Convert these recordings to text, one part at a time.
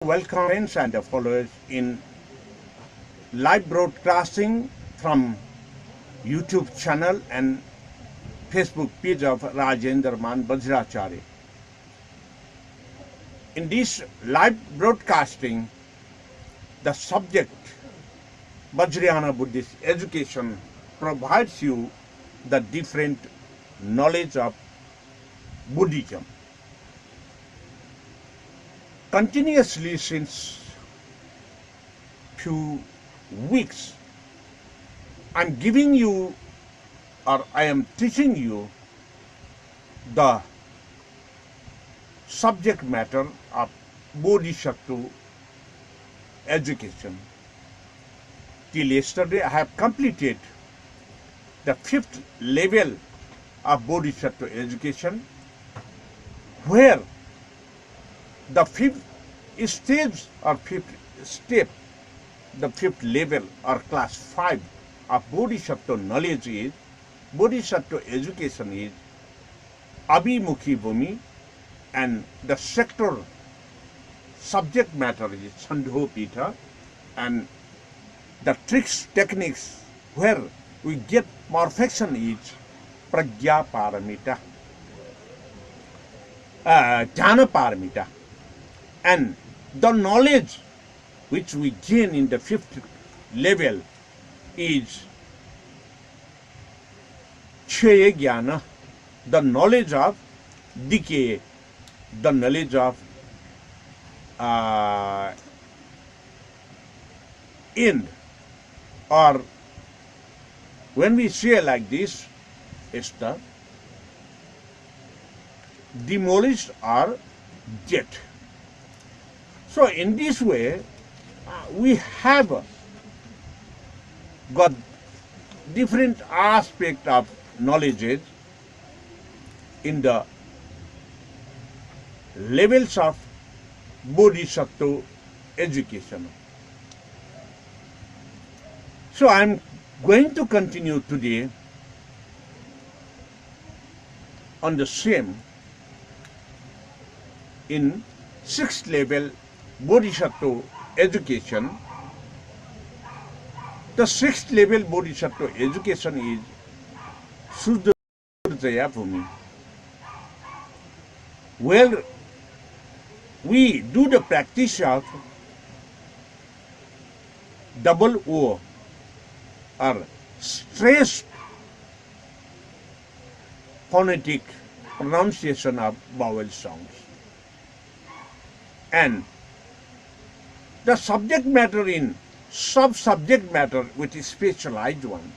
Welcome friends and followers in live broadcasting from YouTube channel and Facebook page of Rajendra Vajrayana. In this live broadcasting, the subject Vajrayana Buddhist education provides you the different knowledge of Buddhism. Continuously since few weeks, I'm giving you or I am teaching you the subject matter of Bodhisattva education. Till yesterday, I have completed the 5th level of Bodhisattva education, where the 5th stage or 5th step, the 5th level or class 5 of Bodhisattva knowledge is, Bodhisattva education is Abhimukhi Bhumi, and the sector subject matter is Sandhopita, and the tricks, techniques where we get perfection is Pragya Paramita, Jnana Paramita. And the knowledge which we gain in the 5th level is Chaya Jnana, the knowledge of decay, the knowledge of end. Or when we say like this, it's the demolished or death. So in this way, we have got different aspect of knowledge in the levels of Bodhisattva education. So I am going to continue today on the same in 6th level Bodhisattva education. The 6th level Bodhisattva education is Sudurjaya Bhumi, where we do the practice of double O or stressed phonetic pronunciation of vowel sounds. And the subject matter in sub-subject matter, which is specialized one,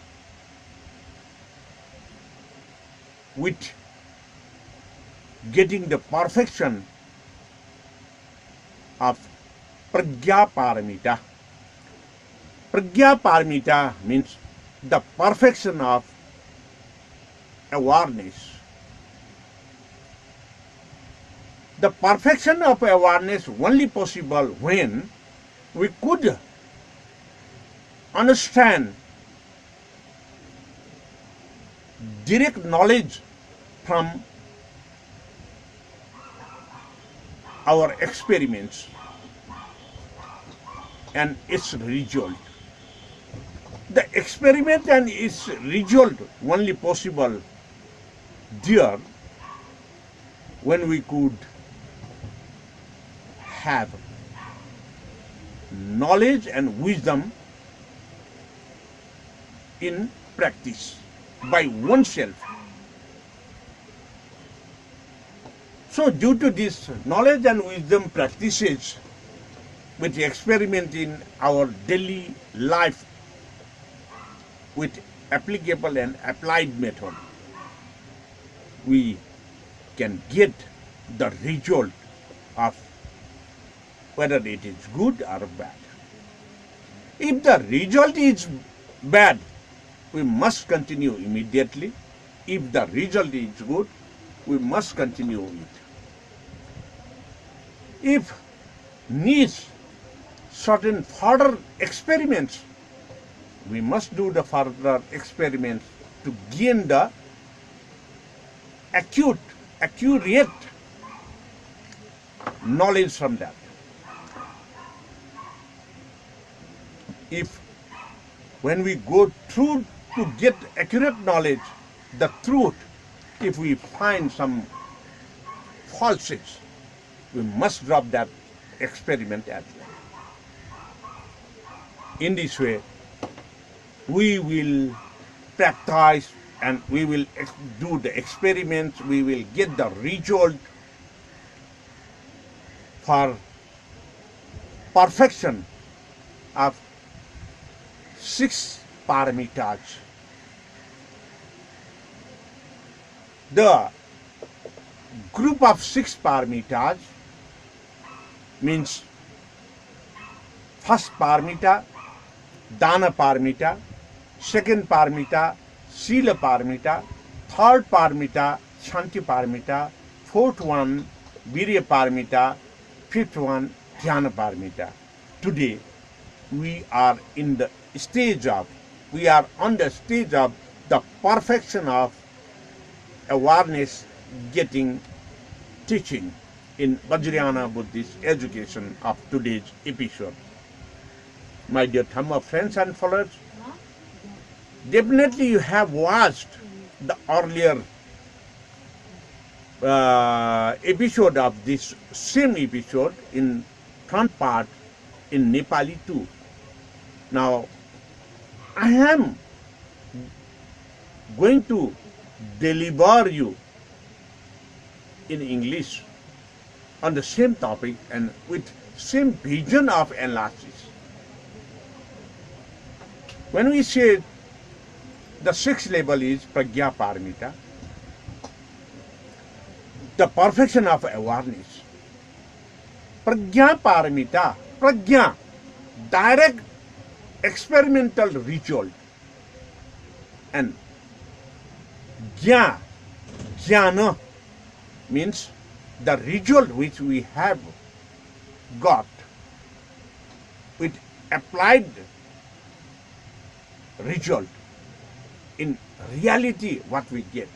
with getting the perfection of Pragya Paramita. Pragya Paramita means the perfection of awareness. The perfection of awareness only possible when we could understand direct knowledge from our experiments and its result. The experiment and its result only possible there when we could have knowledge and wisdom in practice by oneself. So due to this knowledge and wisdom practices which experiment in our daily life with applicable and applied method, we can get the result of whether it is good or bad. If the result is bad, we must continue immediately. If the result is good, we must continue it. If needs certain further experiments, we must do the further experiments to gain the accurate knowledge from that. if when we go through to get accurate knowledge, the truth, if we find some falses, we must drop that experiment as well. In this way, we will practice and we will do the experiments, we will get the result for perfection of 6 paramitas. The group of 6 paramitas means first paramita, dana paramita, second paramita, sila paramita, third paramita, shanti paramita, fourth one, virya paramita, fifth one, dhyana paramita. Today, we are on the stage of the perfection of awareness getting teaching in Vajrayana Buddhist education of today's episode. My dear Dhamma friends and followers, definitely you have watched the earlier episode of this same episode in front part in Nepali too. Now, I am going to deliver you in English on the same topic and with same vision of analysis. When we say the 6th level is prajna paramita, the perfection of awareness. Prajna paramita, prajna, direct experimental result, and jnana means the result which we have got with applied result, in reality what we get.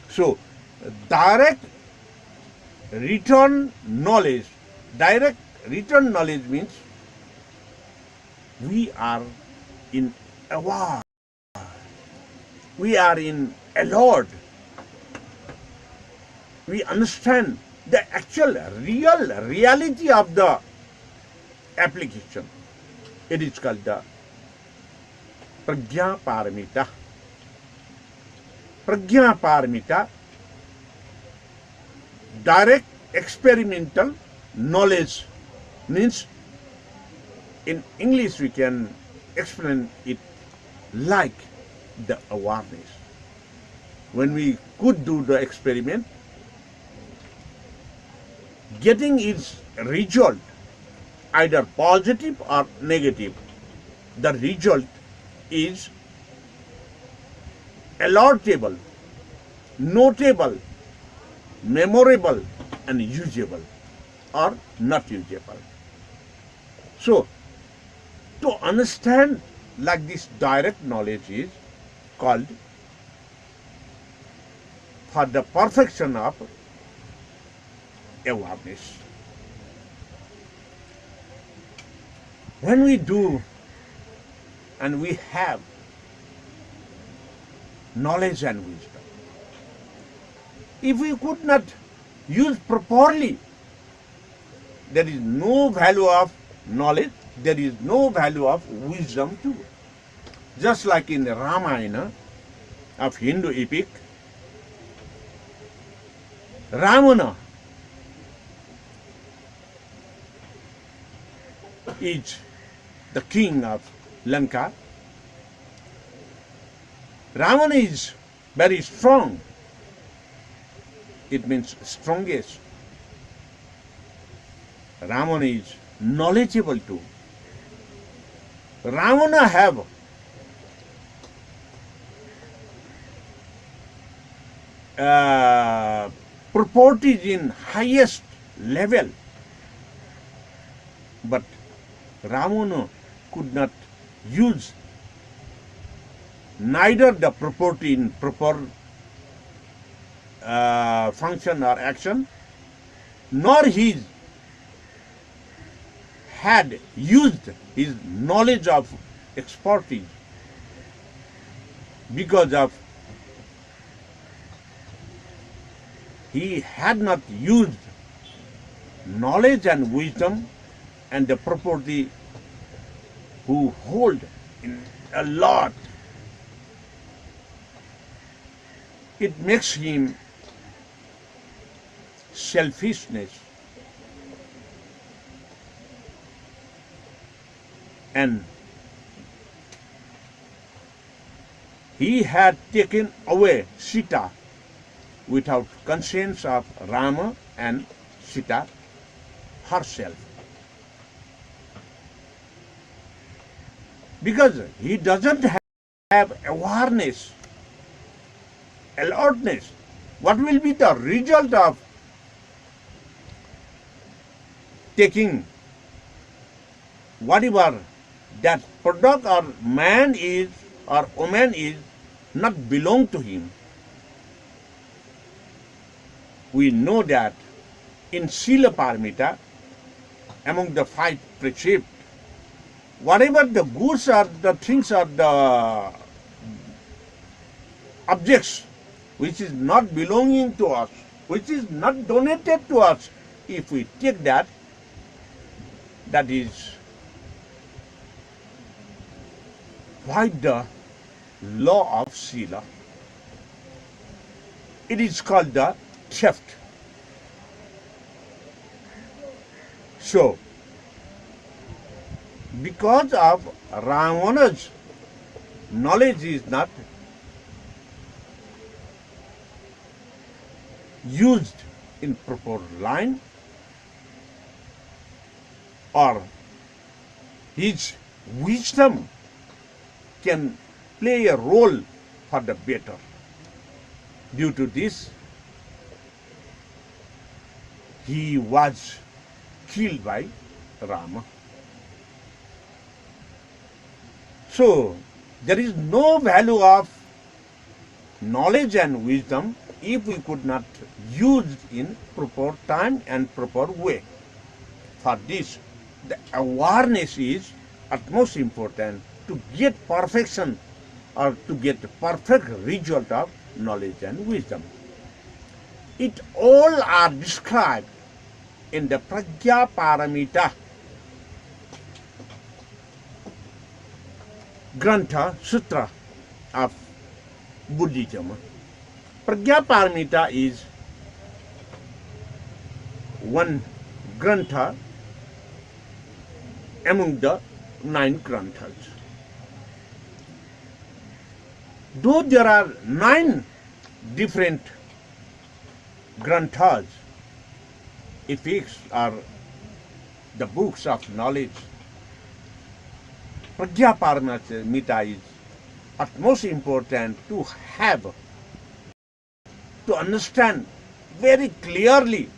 So direct return knowledge means we are in aware, we are in alert, we understand the actual reality of the application. It is called the prajna paramita. Prajna paramita, direct experimental knowledge means, in English we can explain it like the awareness. When we could do the experiment, getting its result, either positive or negative, the result is alertable, notable, memorable, and usable or not usable. So, to understand like this direct knowledge is called for the perfection of awareness. When we do and we have knowledge and wisdom, if we could not use properly, there is no value of knowledge, there is no value of wisdom too. Just like in the Ramayana of Hindu epic, Ravana is the king of Lanka. Ravana is very strong. It means strongest. Ravana is knowledgeable too. Ravana have properties in highest level, but Ravana could not use neither the property in proper function or action, nor his had used his knowledge of expertise, because of he had not used knowledge and wisdom and the property who hold in a lot, it makes him selfishness, and he had taken away Sita without consent of Rama and Sita herself, because he doesn't have awareness, alertness. What will be the result of taking whatever that product or man is or woman is not belong to him? We know that in Sila Paramita, among the 5 precepts, whatever the goods or the things or the objects which is not belonging to us, which is not donated to us, if we take that, that is void the law of Sila. It is called the theft. So, because of Ravana's knowledge is not used in proper line, or his wisdom can play a role for the better. Due to this, he was killed by Rama. So, there is no value of knowledge and wisdom if we could not use in proper time and proper way. For this, the awareness is utmost important to get perfection or to get perfect result of knowledge and wisdom. It all are described in the Prajna Paramita Grantha Sutra of Buddhism. Prajna Paramita is one Grantha among the 9 Granthas. Though there are 9 different Granthas, epics are the books of knowledge, Prajna Paramita is utmost important to have, to understand very clearly,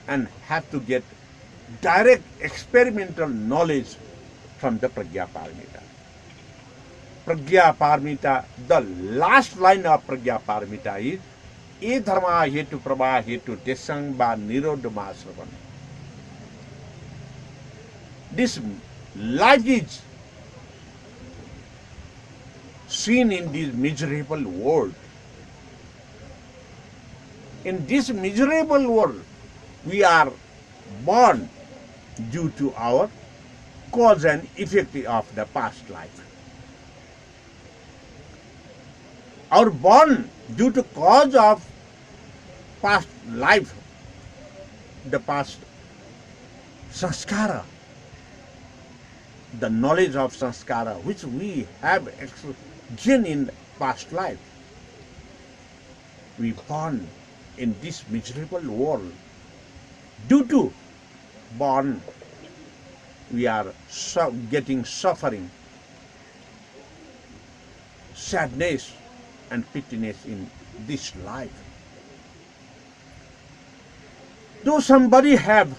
and have to get direct experimental knowledge from the Prajna Paramita. Prajna Paramita, the last line of Prajna Paramita is E dharma hetu prabha hetu desang ba nirodhama sravan. This life is seen in this miserable world. In this miserable world, we are born due to our cause and effect of the past life. Our born due to cause of past life, the past sanskara, the knowledge of sanskara which we have gained in past life. We born in this miserable world. Due to born, we are getting suffering, sadness and pittiness in this life. Though somebody have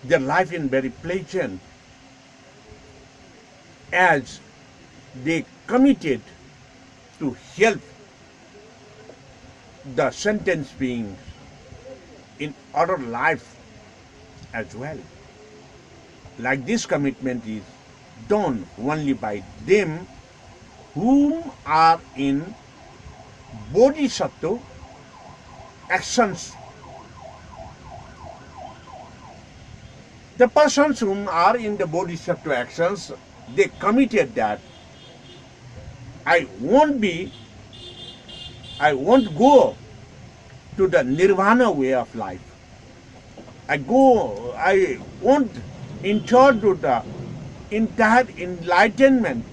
their life in very pleasant, as they committed to help the sentient beings in other life as well. like this commitment is done only by them whom are in Bodhisattva actions. The persons whom are in the Bodhisattva actions, they committed that I won't go to the nirvana way of life. I won't enter to the entire enlightenment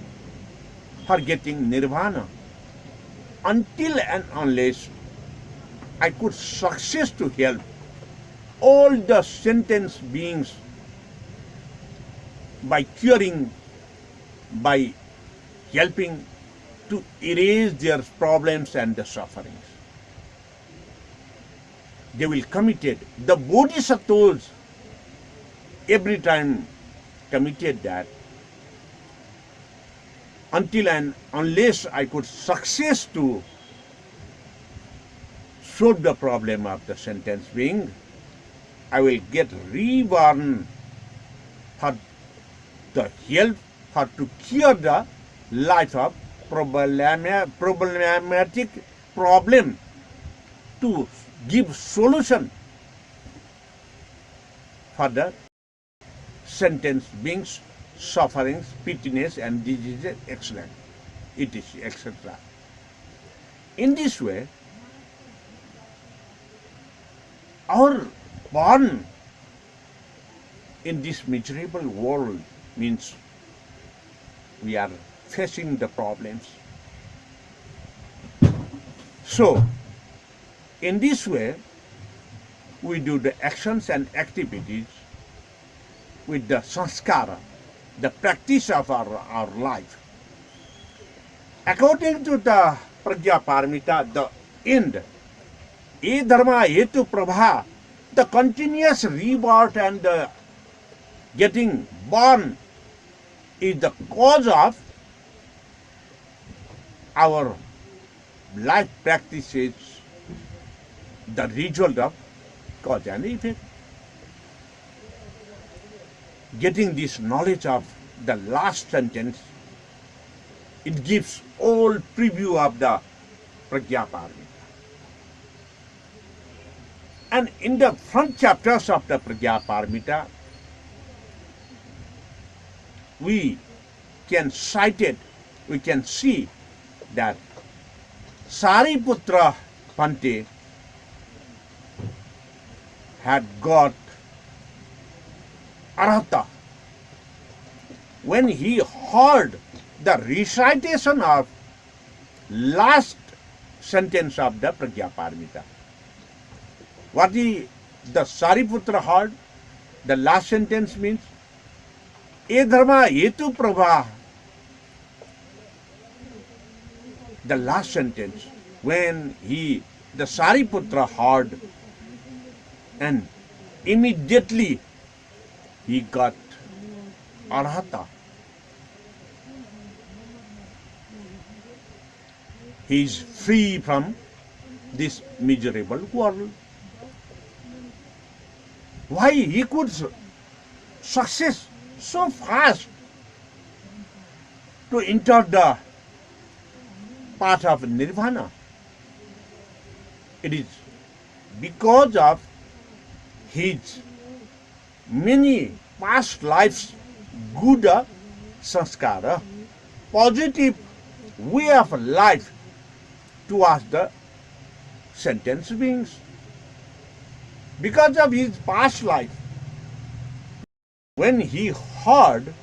for getting nirvana until and unless I could success to help all the sentient beings by curing, by helping to erase their problems and the sufferings. They will committed. The Bodhisattvas every time committed that until and unless I could success to solve the problem of the sentient being, I will get reborn for the help, for to cure the life of problematic problem, to give solution for the sentient beings, sufferings, pittiness and diseases, etc. etc. In this way, our born in this miserable world means we are facing the problems. So, in this way, we do the actions and activities with the sanskara, the practice of our life. According to the Prajnaparamita, the end, e dharma hetu prabha, the continuous rebirth and the getting born is the cause of our life practices, the result of cause and effect. Getting this knowledge of the last sentence, it gives all preview of the Prajnaparamita. And in the front chapters of the Prajnaparamita, we can cite it, we can see that Sariputra Pante had got arhata when he heard the recitation of last sentence of the Prajnaparamita. What the Sariputra heard, the last sentence means, E dharma hetu prabha. The last sentence, when the Sariputra heard, and immediately he got arhata. He is free from this miserable world. Why he could success so fast to enter the path of nirvana? It is because of his many past lives good sanskara, positive way of life towards the sentient beings. Because of his past life, when he heard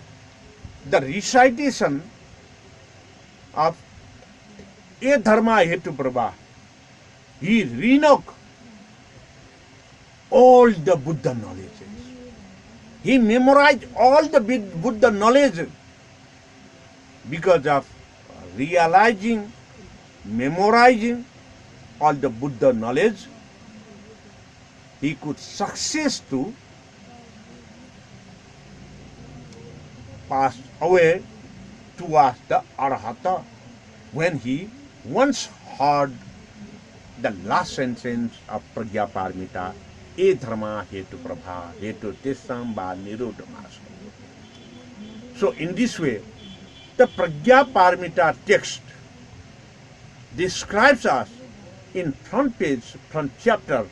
the recitation of E dharma hetu prabha, he renewed all the Buddha knowledges. He memorized all the Buddha knowledge. Because of realizing, memorizing all the Buddha knowledge, he could success to pass away towards the arhata when he once heard the last sentence of Prajnaparamita, E dharma hetu prabha hetu tisam ba nirodhamas. So in this way, the Prajna Paramita text describes us in front page, front chapter,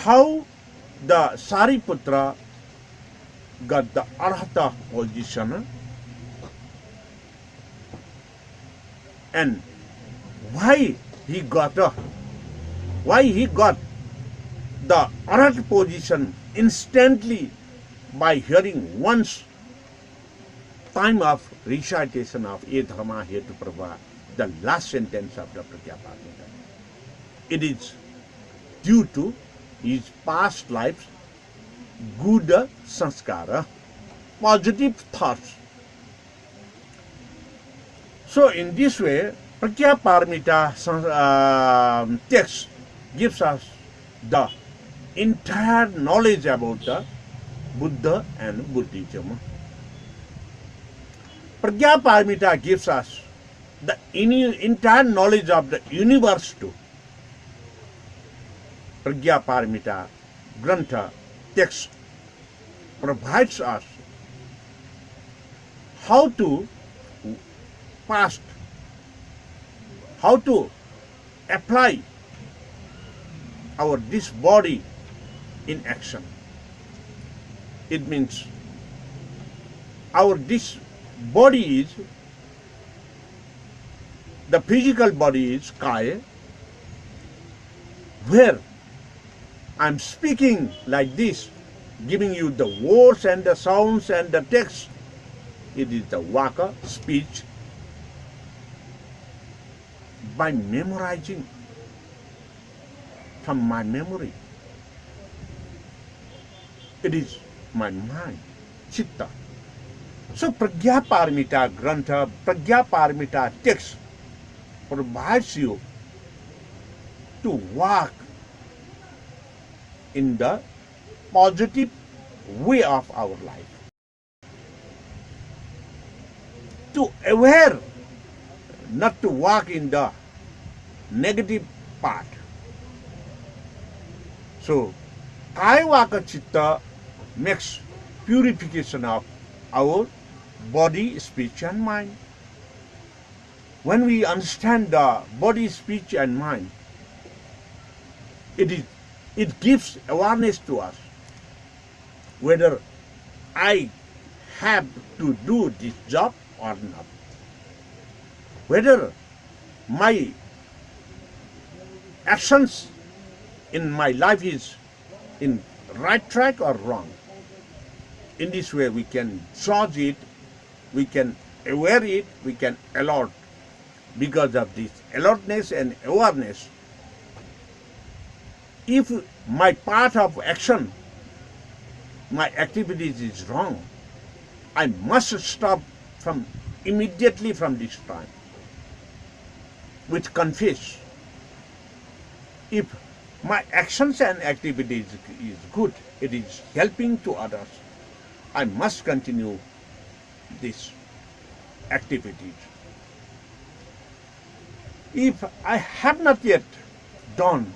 how the Sariputra got the Arhata position and why he got the Arhata position instantly by hearing once time of recitation of E Dharma Hetu Prabha, the last sentence of the Prajnaparamita. It is due to his past lives, good sanskara, positive thoughts. So in this way, Prajnaparamita text gives us the entire knowledge about the Buddha and Buddhism. Prajnaparamita gives us the entire knowledge of the universe too. Prajnaparamita Grantha text provides us how to apply this body in action. It means this body is, the physical body is Kaya, where I'm speaking like this, giving you the words and the sounds and the text. It is the Vaka, speech, by memorizing from my memory. It is my mind, Chitta. So Prajnaparamita Grantha, Prajnaparamita text provides you to walk in the positive way of our life. To aware, not to walk in the negative part. So, Kaya Vaka Chitta makes purification of our body, speech and mind. When we understand the body, speech and mind, it gives awareness to us whether I have to do this job or not, whether my actions in my life is in right track or wrong. In this way we can judge it, we can aware it, we can alert. Because of this alertness and awareness, if my part of action, my activities is wrong, I must stop immediately from this time with confess. If my actions and activities is good, it is helping to others, I must continue this activities. If I have not yet done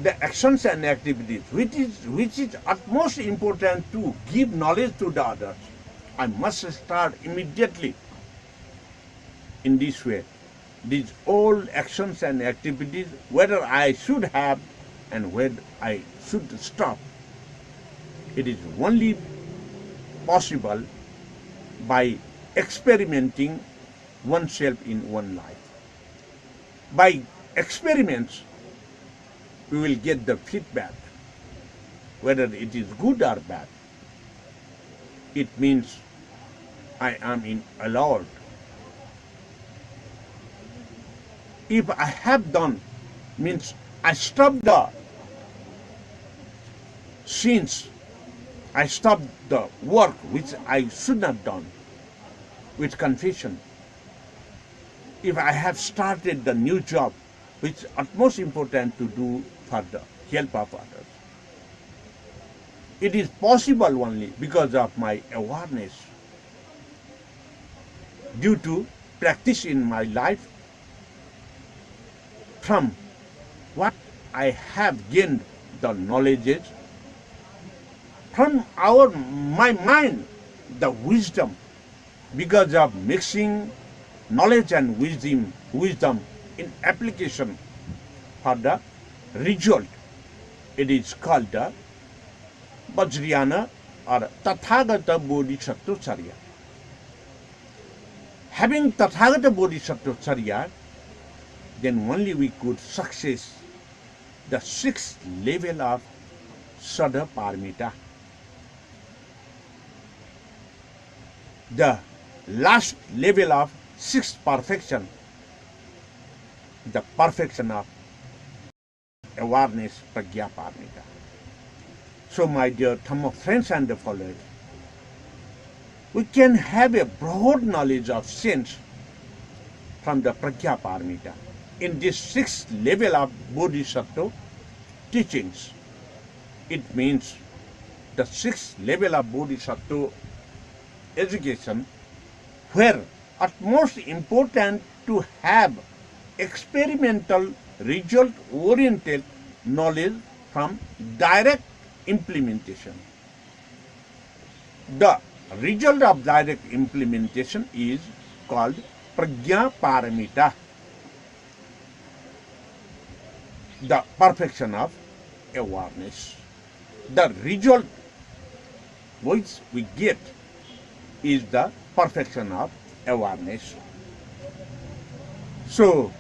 the actions and activities, which is utmost important to give knowledge to the others, I must start immediately in this way. These all actions and activities, whether I should have and whether I should stop, it is only possible by experimenting oneself in one life. By experiments, we will get the feedback, whether it is good or bad. It means I am in alert. If I have done, means I stop the sins, I stop the work which I should not done with confession. If I have started the new job, which is utmost important to do for the help of others, it is possible only because of my awareness, due to practice in my life, from what I have gained the knowledge from my mind the wisdom, because of mixing knowledge and wisdom in application for the result. It is called the Vajrayana or Tathagata Bodhisattva Charya. Having Tathagata Bodhisattva Charya, then only we could success the sixth level of Sada Paramita. The last level of sixth perfection, the perfection of awareness, Prajna Paramita. So my dear Dhamma friends and followers, we can have a broad knowledge of sense from the Prajna Paramita in this sixth level of Bodhisattva teachings. It means the sixth level of Bodhisattva education, where at most important to have experimental result-oriented knowledge from direct implementation. The result of direct implementation is called Prajna Paramita, the perfection of awareness. The result which we get is the perfection of awareness. So,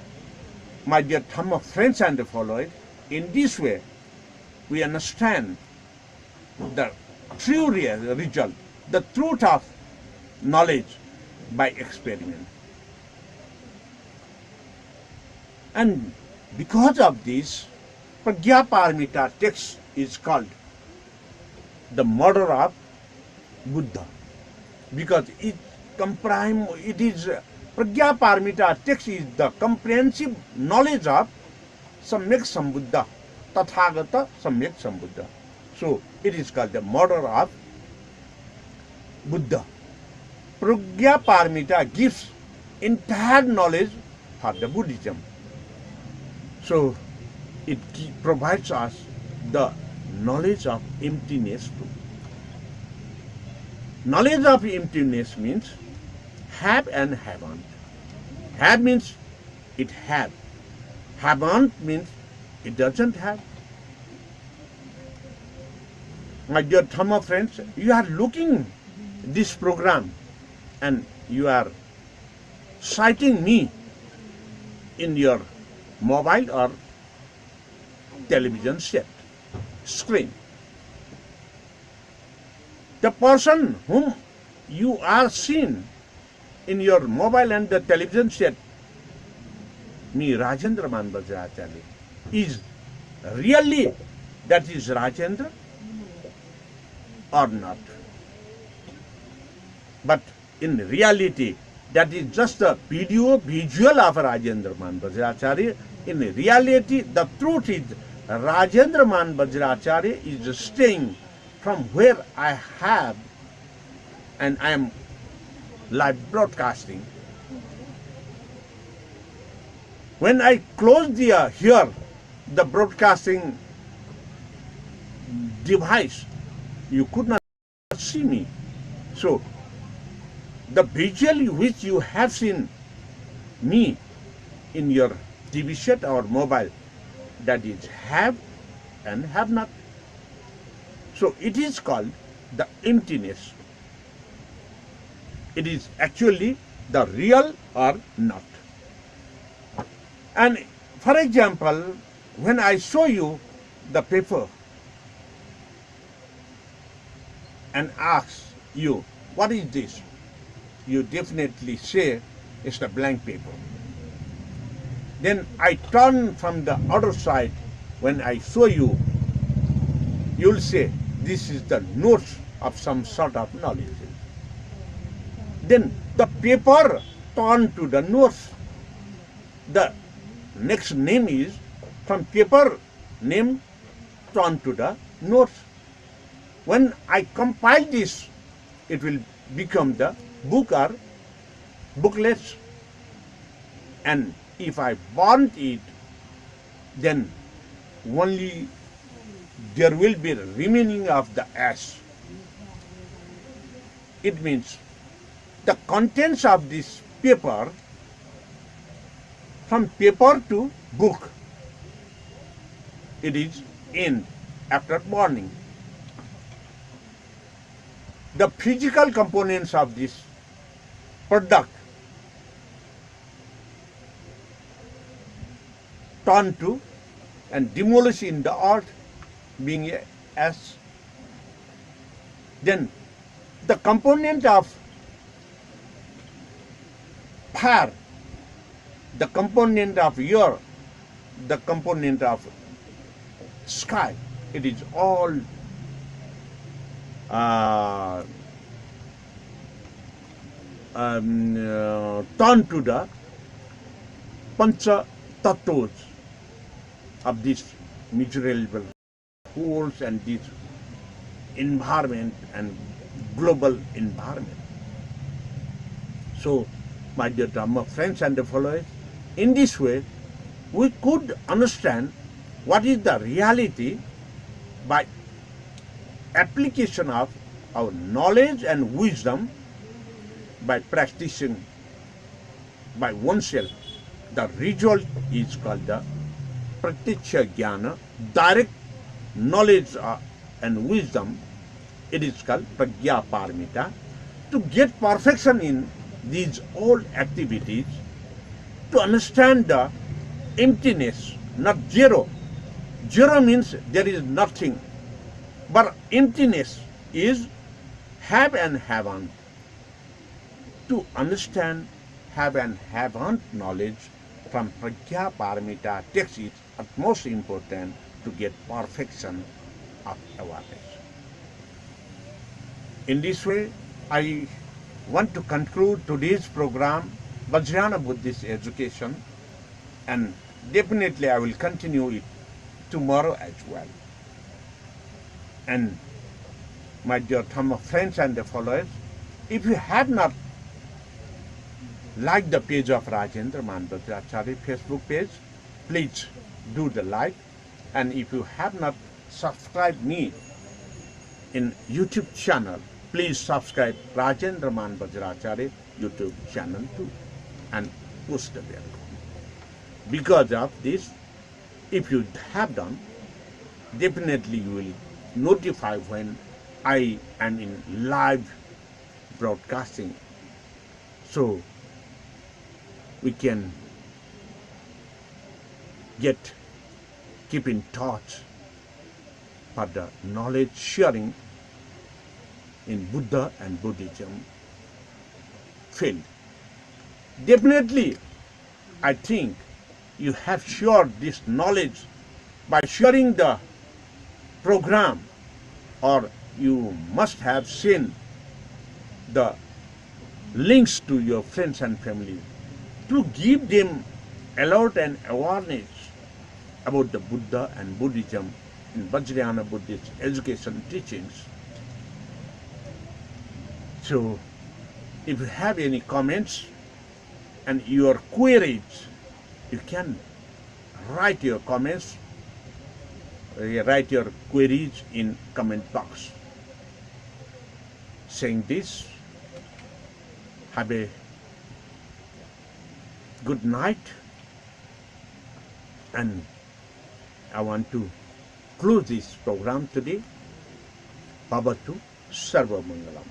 my dear Dhamma friends and followers, in this way, we understand the true result, the truth of knowledge by experiment. And because of this, Prajna Paramita text is called the mother of Buddha, because it is Prajna Paramita text is the comprehensive knowledge of Samyak Sambuddha, Tathagata Samyak Sambuddha. So it is called the mother of Buddha. Prajna Paramita gives entire knowledge for the Buddhism. So it provides us the knowledge of emptiness too. Knowledge of emptiness means have and haven't. Have means it have. Haven't means it doesn't have. My dear Dhamma friends, you are looking this program and you are citing me in your mobile or television set, screen. The person whom you are seeing in your mobile and the television set, me Rajendra Vajrayana, is really that is Rajendra or not? But in reality, that is just a visual of Rajendra Vajrayana. In reality, the truth is Rajendra Vajrayana is staying from where I have and I am live broadcasting. When I close here the broadcasting device, you could not see me. So the visual which you have seen me in your TV set or mobile, that is have and have not. So it is called the emptiness. It is actually the real or not. And for example, when I show you the paper and ask you, what is this? You definitely say it's the blank paper. Then I turn from the other side. When I show you, you'll say, this is the notes of some sort of knowledge. Then the paper turn to the notes. The next name is from paper name turn to the notes. When I compile this, it will become the book or booklets. And if I burn it, then only there will be remaining of the ash. it means the contents of this paper, from paper to book, it is end after burning. The physical components of this product turn to and demolish in the earth, being a ash. Then the component of fire, the component of air, the component of sky, it is all turned to the pancha tattvas of this miserable wholes and this environment and global environment. So, my dear Dhamma friends and the followers, in this way, we could understand what is the reality by application of our knowledge and wisdom by practicing by oneself. The result is called the pratyaksha jnana, direct knowledge and wisdom. It is called prajna paramita. To get perfection in these all activities, to understand the emptiness, not zero. Zero means there is nothing, but emptiness is have and haven't. To understand have and haven't knowledge from prajna paramita takes it utmost important to get perfection of awareness. In this way, I want to conclude today's program, Vajrayana Buddhist Education, and definitely I will continue it tomorrow as well. And my dear Dhamma friends and the followers, if you have not liked the page of Rajendra Bajracharya Facebook page, please do the like. And if you have not subscribed me in YouTube channel, please subscribe Rajendra Bajracharya YouTube channel too and push the bell. Because of this, if you have done, definitely you will notify when I am in live broadcasting, so we can keep in touch for the knowledge sharing in Buddha and Buddhism field. Definitely, I think you have shared this knowledge by sharing the program, or you must have seen the links to your friends and family to give them alert and awareness about the Buddha and Buddhism in Vajrayana Buddhist education teachings. So, if you have any comments and your queries, you can write your comments, write your queries in comment box. Saying this, have a good night, and I want to close this program today. Bhavatu Sarva Mangalam.